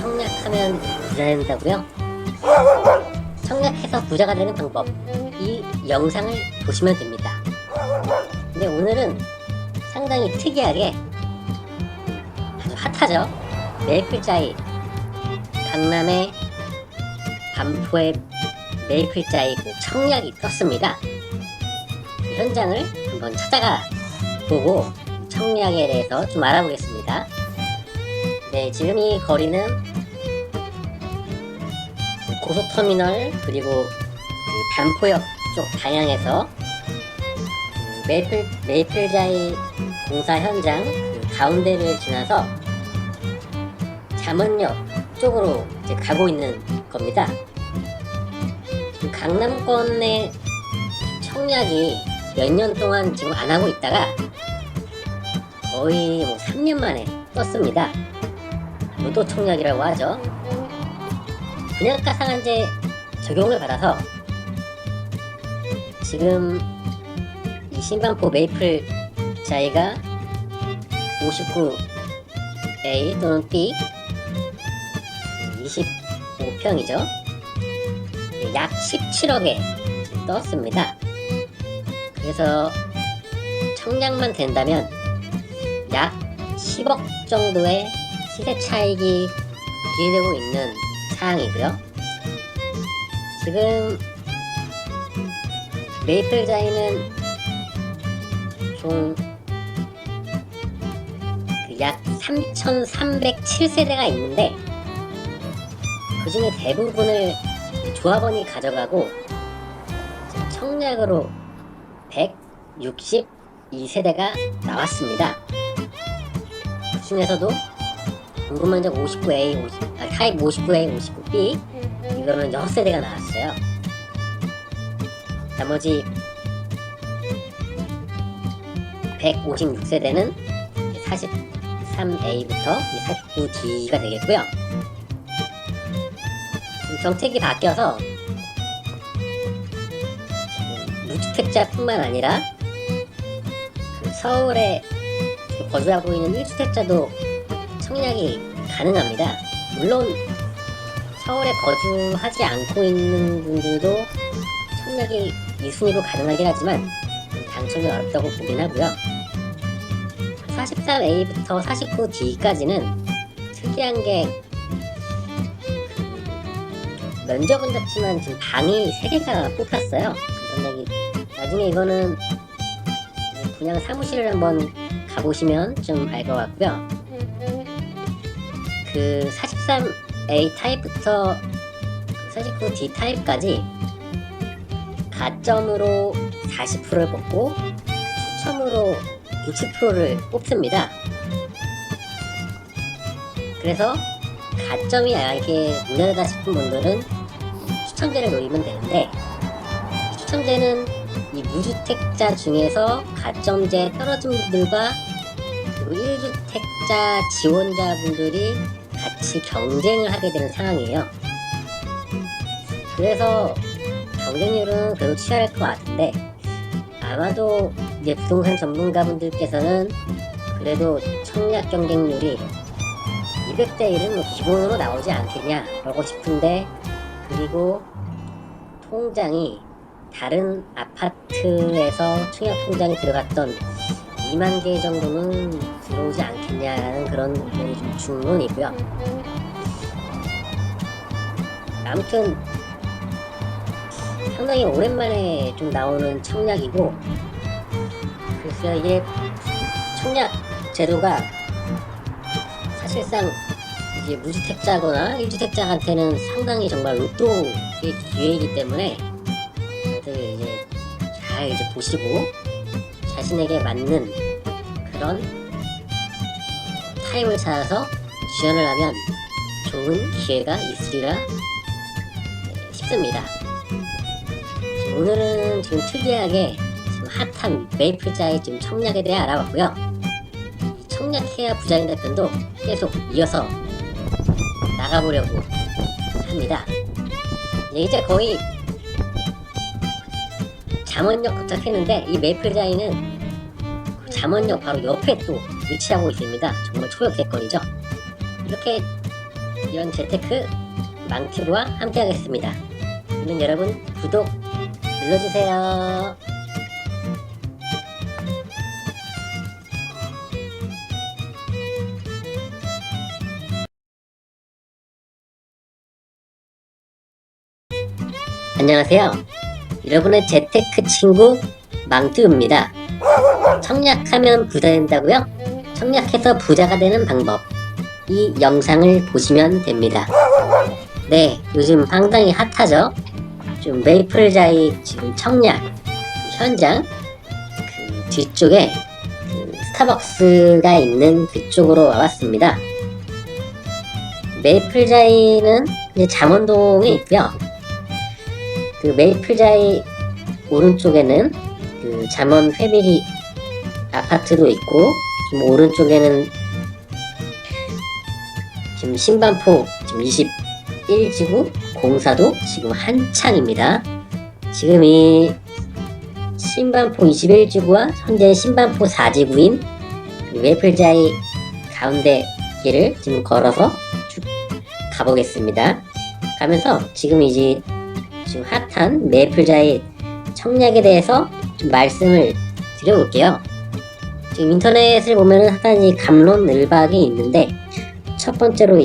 청약하면 부자 된다고요? 청약해서 부자가 되는 방법, 이 영상을 보시면 됩니다. 근데 오늘은 상당히 특이하게 아주 핫하죠? 메이플자이, 강남의 반포의 메이플자이 그 청약이 떴습니다. 그 현장을 한번 찾아가 보고 청약에 대해서 좀 알아보겠습니다. 네, 지금 이 거리는 고속터미널 그리고 그 반포역 쪽 방향에서 메이플자이 공사 현장 그 가운데를 지나서 잠원역 쪽으로 이제 가고 있는 겁니다. 지금 강남권의 청약이 몇 년 동안 지금 안 하고 있다가 거의 3년 만에 떴습니다. 무도 청약이라고 하죠. 분양가 상한제 적용을 받아서 지금 이 신반포 메이플자이가 59A 또는 B 25평이죠. 약 17억에 떴습니다. 그래서 청약만 된다면 약 10억 정도의 시세 차익이 기대되고 있는 사항이고요. 지금 메이플자이는 총 약 3,307세대가 있는데 그 중에 대부분을 조합원이 가져가고 청약으로 162세대가 나왔습니다. 그 중에서도 공급면적 59A, 타입 59A, 59B 이거는 6세대가 나왔어요. 나머지 156세대는 43A부터 49D가 되겠고요. 정책이 바뀌어서 무주택자뿐만 아니라 그 서울에 거주하고 있는 1주택자도 청약이 가능합니다. 물론 서울에 거주하지 않고 있는 분들도 청약이 2순위로 가능하긴 하지만 당첨이 어렵다고 보긴 하고요. 43A부터 49D까지는 특이한 게 면적은 작지만 지금 방이 3개가 뽑혔어요. 나중에 이거는 그냥 사무실을 한번 가보시면 좀 알 것 같고요. 그 43A 타입부터 49D 타입까지 가점으로 40%를 뽑고 추첨으로 60%를 뽑습니다. 그래서 가점이 이게 문제되다 싶은 분들은 추첨제를 노리면 되는데, 이 추첨제는 이 무주택자 중에서 가점제 떨어진 분들과 그리고 1주택자 지원자분들이 같이 경쟁을 하게 되는 상황이에요. 그래서 경쟁률은 그래도 치열할 것 같은데, 아마도 이제 부동산 전문가분들께서는 그래도 청약 경쟁률이 200대 1은 기본으로 나오지 않겠냐 그러고 싶은데, 그리고 통장이 다른 아파트에서 청약 통장이 들어갔던 2만 개 정도는 들어오지 않겠냐라는 그런 의견이 좀 중론이고요. 아무튼 상당히 오랜만에 좀 나오는 청약이고, 그래서 이게 청약 제도가 사실상 이제 무주택자거나 1주택자한테는 상당히 정말 로또의 기회이기 때문에 다들 이제 잘 이제 보시고 자신에게 맞는 그런 타입을 찾아서 지원을 하면 좋은 기회가 있으리라 싶습니다. 오늘은 지금 특이하게 지금 핫한 메이플자이 지금 청약에 대해 알아봤고요. 청약해야 부자인 편도 계속 이어서 나가보려고 합니다. 이제 거의 잠원역 도착했는데, 이 메이플자이는 잠원역 바로 옆에 또 위치하고 있습니다. 정말 초역세권이죠. 이렇게 이런 재테크 망튜브와 함께 하겠습니다. 그러면 여러분 구독 눌러주세요. 안녕하세요. 여러분의 재테크 친구 망튜브입니다. 청약하면 부자 된다고요? 청약해서 부자가 되는 방법, 이 영상을 보시면 됩니다. 네, 요즘 상당히 핫하죠? 좀 메이플자이 지금 청약 현장 그 뒤쪽에 그 스타벅스가 있는 그쪽으로 와봤습니다. 메이플자이는 이제 잠원동에 있고요. 그 메이플자이 오른쪽에는 그 잠원 패밀리 아파트도 있고, 지금 오른쪽에는 지금 신반포 지금 21지구 공사도 지금 한창입니다. 지금 이 신반포 21지구와 현재 신반포 4지구인 메이플자이 가운데 길을 지금 걸어서 쭉 가보겠습니다. 가면서 지금 지금 핫한 메이플자이 청약에 대해서 좀 말씀을 드려볼게요. 지금 인터넷을 보면은 하단이 갑론을박이 있는데, 첫 번째로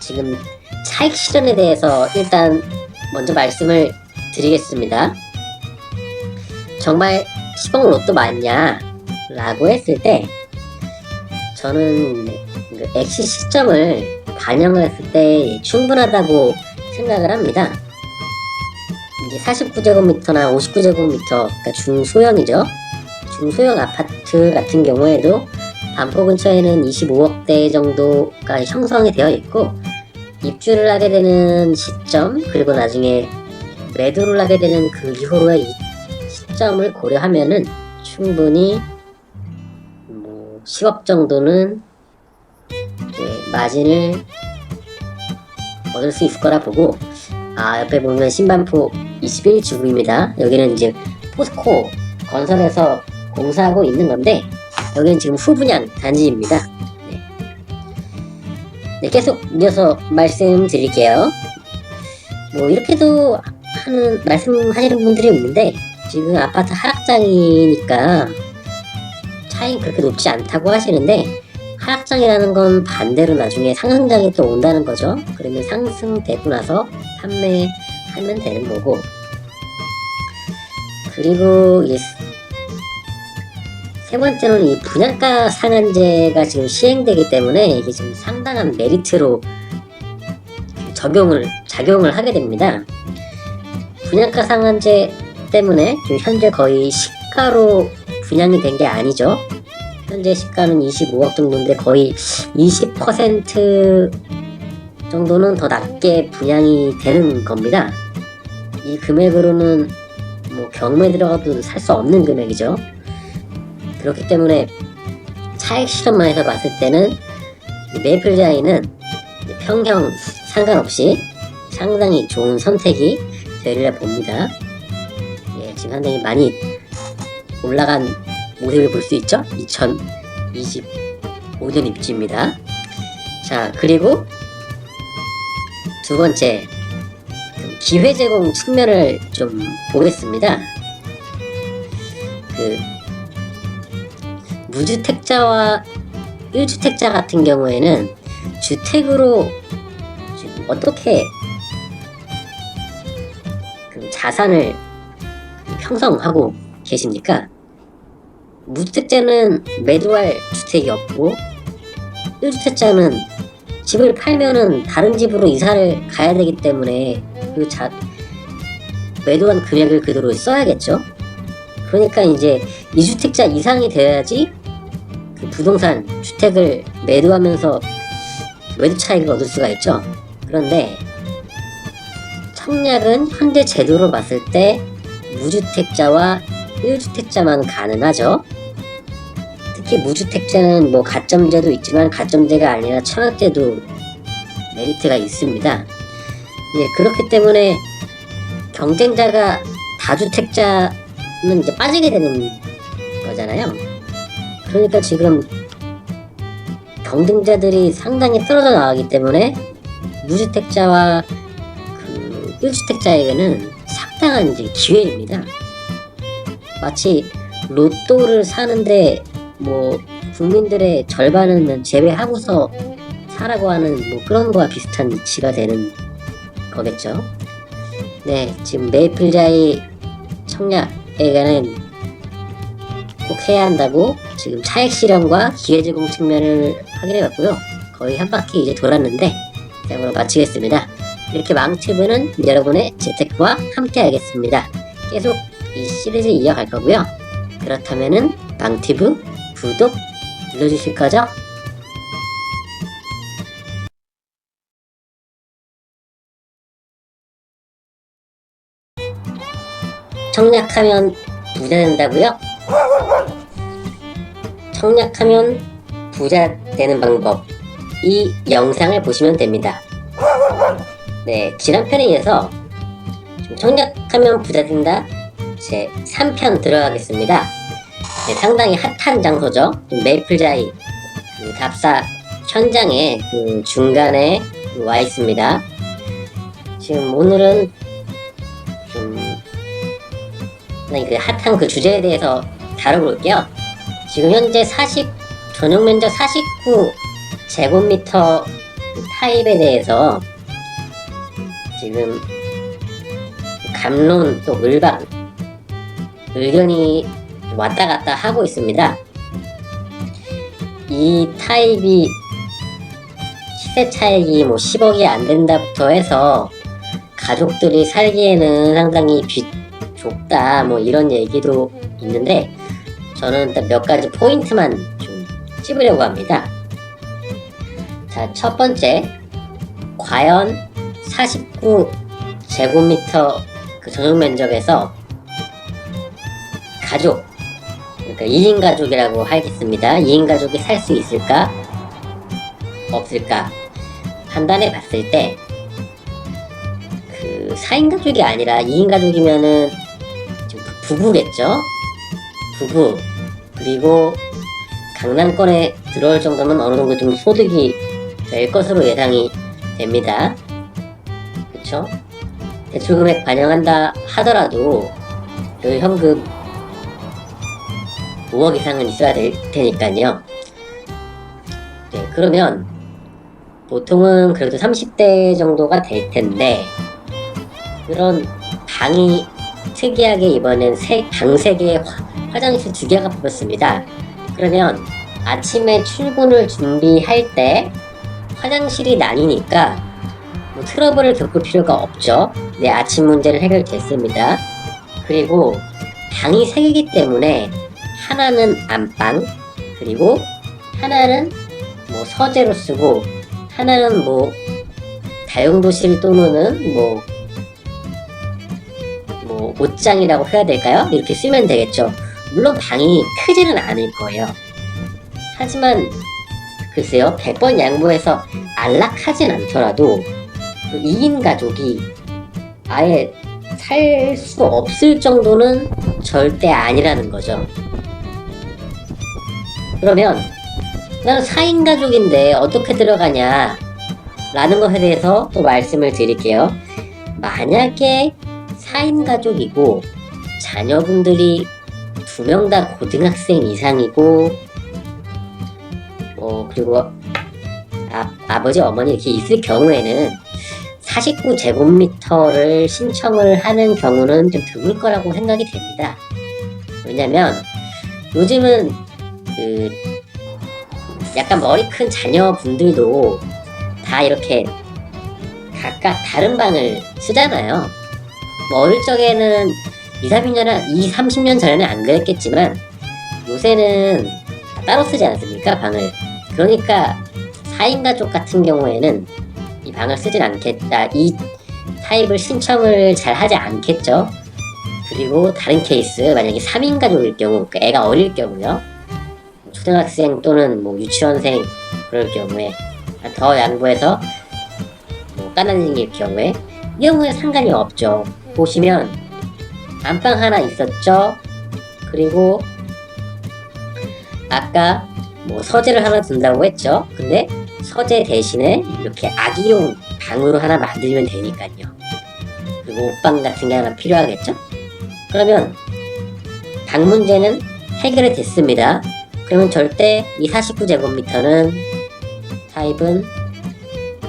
지금 차익 실현에 대해서 일단 먼저 말씀을 드리겠습니다. 정말 10억 로또 맞냐? 라고 했을 때, 저는 그 엑시 시점을 반영을 했을 때 충분하다고 생각을 합니다. 이제 49제곱미터나 59제곱미터, 그러니까 중소형이죠. 중소형 아파트 같은 경우에도 반포 근처에는 25억대 정도가 형성이 되어 있고, 입주를 하게 되는 시점, 그리고 나중에 매도를 하게 되는 그 이후로의 이 시점을 고려하면은 충분히 10억 정도는 이제 마진을 얻을 수 있을 거라 보고, 옆에 보면 신반포 21지구입니다. 여기는 이제 포스코 건설에서 공사하고 있는 건데, 여기는 지금 후분양 단지입니다. 네, 계속 이어서 말씀드릴게요. 이렇게도 말씀하시는 분들이 있는데, 지금 아파트 하락장이니까 차익이 그렇게 높지 않다고 하시는데, 하락장이라는 건 반대로 나중에 상승장이 또 온다는 거죠. 그러면 상승되고 나서 판매하면 되는 거고, 그리고 세 번째로는 이 분양가 상한제가 지금 시행되기 때문에 이게 지금 상당한 메리트로 작용을 하게 됩니다. 분양가 상한제 때문에 지금 현재 거의 시가로 분양이 된 게 아니죠. 현재 시가는 25억 정도인데 거의 20% 정도는 더 낮게 분양이 되는 겁니다. 이 금액으로는 경매 들어가도 살 수 없는 금액이죠. 그렇기 때문에 차익 실험만 해서 봤을 때는 메이플자이는 평형 상관없이 상당히 좋은 선택이 되리라 봅니다. 지금 상당히 많이 올라간 모습을 볼 수 있죠. 2025년 입지입니다. 자, 그리고 두 번째, 기회 제공 측면을 좀 보겠습니다. 무주택자와 1주택자 같은 경우에는 주택으로 지금 어떻게 자산을 형성하고 계십니까? 무주택자는 매도할 주택이 없고, 1주택자는 집을 팔면은 다른 집으로 이사를 가야 되기 때문에 매도한 금액을 그대로 써야겠죠. 그러니까 이제 2주택자 이상이 되어야지 그 부동산 주택을 매도하면서 매도 차익을 얻을 수가 있죠. 그런데 청약은 현재 제도로 봤을 때 무주택자와 1주택자만 가능하죠. 특히 무주택자는 가점제도 있지만 가점제가 아니라 청약제도 메리트가 있습니다. 그렇기 때문에 경쟁자가 다주택자는 이제 빠지게 되는 거잖아요. 그러니까 지금 경쟁자들이 상당히 떨어져 나가기 때문에 무주택자와 그 1주택자에게는 상당한 이제 기회입니다. 마치 로또를 사는데 뭐 국민들의 절반은 제외하고서 사라고 하는 뭐 그런 거와 비슷한 이치가 되는 거겠죠. 네, 지금 메이플자이 청약에게는 꼭 해야 한다고 지금 차액 실현과 기회 제공 측면을 확인해봤고요. 거의 한 바퀴 이제 돌았는데 이상으로 마치겠습니다. 이렇게 망튜브는 여러분의 재테크와 함께 하겠습니다. 계속 이 시리즈 이어갈 거고요. 그렇다면은 망튜브 구독 눌러주실 거죠? 청약하면 부자 된다고요? 청약하면 부자 되는 방법, 이 영상을 보시면 됩니다. 네, 지난 편에 이어서 청약하면 부자 된다 제 3편 들어가겠습니다. 네, 상당히 핫한 장소죠. 메이플자이 그 답사 현장에 그 중간에 와 있습니다. 지금 오늘은 좀 그 핫한 그 주제에 대해서 다뤄볼게요. 지금 현재 전용 면적 49제곱미터 타입에 대해서 지금 감론 또 을반 의견이 왔다 갔다 하고 있습니다. 이 타입이 시세 차익이 뭐 10억이 안 된다부터 해서 가족들이 살기에는 상당히 좁다 뭐 이런 얘기도 있는데 저는 일단 몇 가지 포인트만 좀 찝으려고 합니다. 자, 첫 번째, 과연 49제곱미터 그 전용 면적에서 가족, 그러니까 2인 가족이라고 하겠습니다. 2인 가족이 살 수 있을까? 없을까? 판단해 봤을 때, 그 4인 가족이 아니라 2인 가족이면은 지금 부부겠죠? 부부. 그리고 강남권에 들어올 정도면 어느 정도 좀 소득이 될 것으로 예상이 됩니다. 그쵸? 대출금액 반영한다 하더라도 그 현금 5억 이상은 있어야 될 테니까요. 네, 그러면 보통은 그래도 30대 정도가 될 텐데 그런 방이 특이하게 이번엔 방 3개에 화장실 2개가 뽑혔습니다. 그러면 아침에 출근을 준비할 때 화장실이 나뉘니까 뭐 트러블을 겪을 필요가 없죠. 네, 아침 문제는 해결됐습니다. 그리고 방이 3개이기 때문에 하나는 안방, 그리고 하나는 뭐 서재로 쓰고 하나는 뭐 다용도실 또는 뭐 옷장이라고 해야 될까요? 이렇게 쓰면 되겠죠. 물론 방이 크지는 않을 거예요. 하지만 글쎄요, 100번 양보해서 안락하진 않더라도 그 2인 가족이 아예 살 수 없을 정도는 절대 아니라는 거죠. 그러면 나는 4인 가족인데 어떻게 들어가냐 라는 것에 대해서 또 말씀을 드릴게요. 만약에 4인 가족이고 자녀분들이 2명 다 고등학생 이상이고 그리고 아버지 어머니 이렇게 있을 경우에는 49제곱미터를 신청을 하는 경우는 좀 드물 거라고 생각이 됩니다. 왜냐면 요즘은 그 약간 머리 큰 자녀분들도 다 이렇게 각각 다른 방을 쓰잖아요. 뭐 어릴 적에는 30년 전에는 안 그랬겠지만 요새는 따로 쓰지 않습니까? 방을. 그러니까 4인 가족 같은 경우에는 이 방을 쓰진 않겠다. 이 타입을 신청을 잘 하지 않겠죠. 그리고 다른 케이스, 만약에 3인 가족일 경우, 그러니까 애가 어릴 경우요. 초등학생 또는 뭐 유치원생 그럴 경우에 더 양보해서 까나닝일 경우에 이 경우에 상관이 없죠. 보시면 안방 하나 있었죠. 그리고 아까 뭐 서재를 하나 둔다고 했죠. 근데 서재 대신에 이렇게 아기용 방으로 하나 만들면 되니까요. 그리고 옷방 같은 게 하나 필요하겠죠. 그러면 방 문제는 해결이 됐습니다. 그러면 절대 이 49제곱미터는 타입은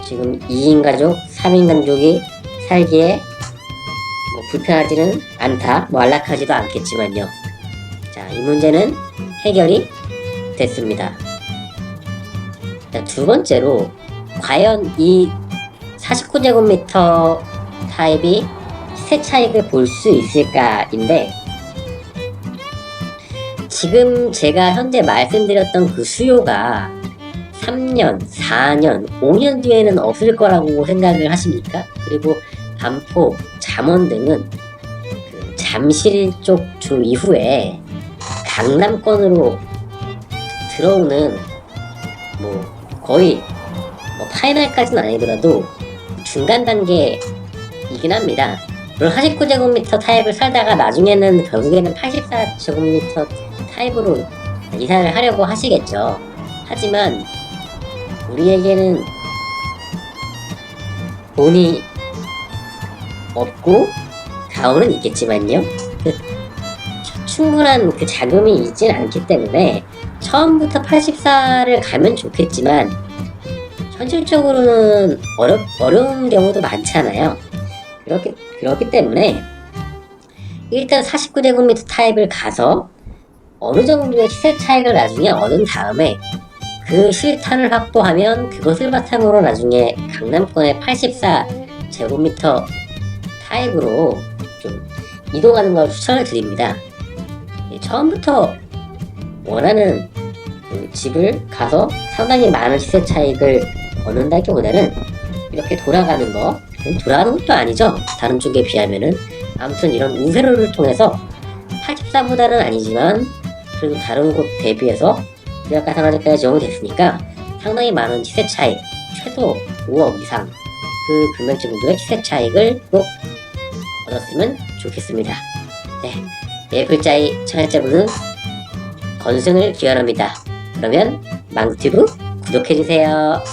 지금 2인 가족, 3인 가족이 살기에 뭐 불편하지는 않다, 뭐 안락하지도 않겠지만요. 자, 이 문제는 해결이 됐습니다. 자, 두 번째로 과연 이 49제곱미터 타입이 시세 차익을 볼 수 있을까인데, 지금 제가 현재 말씀드렸던 그 수요가 3년, 4년, 5년 뒤에는 없을 거라고 생각을 하십니까? 그리고 반포, 잠원 등은 그 잠실 쪽 주 이후에 강남권으로 들어오는 뭐 거의 뭐 파이널까지는 아니더라도 중간 단계이긴 합니다. 물론 49제곱미터 타입을 살다가 나중에는 결국에는 84제곱미터 타입으로 이사를 하려고 하시겠죠. 하지만 우리에게는 돈이 없고 가오는 있겠지만요, 충분한 그 자금이 있진 않기 때문에 처음부터 84를 가면 좋겠지만 현실적으로는 어려운 경우도 많잖아요. 그렇기 때문에 일단 49제곱미터 타입을 가서 어느 정도의 시세 차익을 나중에 얻은 다음에 그 실탄을 확보하면 그것을 바탕으로 나중에 강남권의 84제곱미터 타입으로 좀 이동하는 걸 추천을 드립니다. 처음부터 원하는 그 집을 가서 상당히 많은 시세 차익을 얻는다기보다는 이렇게 돌아가는 것도 아니죠. 다른 쪽에 비하면은. 아무튼 이런 우회로를 통해서 84보다는 아니지만 그래도 다른 곳 대비해서 분양가 상한제까지 적용이 됐으니까 상당히 많은 시세 차익, 최소 5억 이상 그 금액 정도의 시세 차익을 꼭 얻었으면 좋겠습니다. 네, 네 글자의 청취자분은 건승을 기원합니다. 그러면 망튜브 구독해주세요.